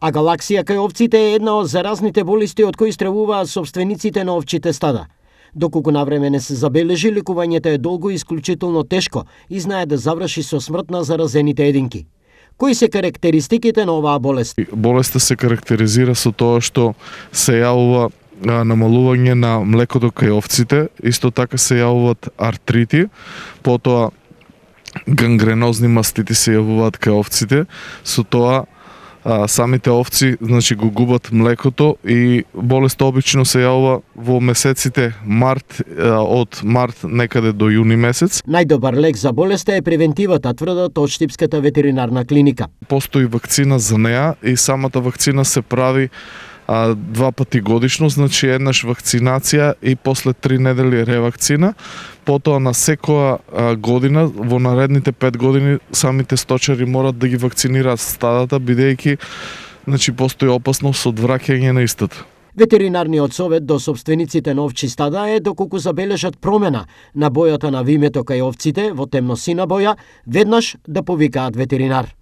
Агалаксија кај овците е една од заразните болести од кои стравуваат собствениците на овчите стада. Доколку навреме не се забележи, лекувањето е долго и исклучително тешко и знае да заврши со смрт на заразените единки. Кои се карактеристиките на оваа болест? Болеста се карактеризира со тоа што се јавува намалување на млекото кај овците, исто така се јавуваат артрити, потоа гангренозни мастити се јавуваат кај овците, со тоа самите овци го губат млекото и болеста обично се јавува во месеците март, од март некаде до јуни месец. Најдобар лек за болеста е превентивата, тврдат од Штипската ветеринарна клиника. Постои вакцина за неа и самата вакцина се прави 2 пати годишно, значи еднаш вакцинација и после 3 недели ревакцина. Потоа на секоја година, во наредните 5 години, самите сточари морат да ги вакцинираат стадата, бидејќи постои опасност од враќање на истата. Ветеринарниот совет до собствениците на овчи стада е доколку забележат промена на бојата на вимето кај овците во темно сина боја, веднаш да повикаат ветеринар.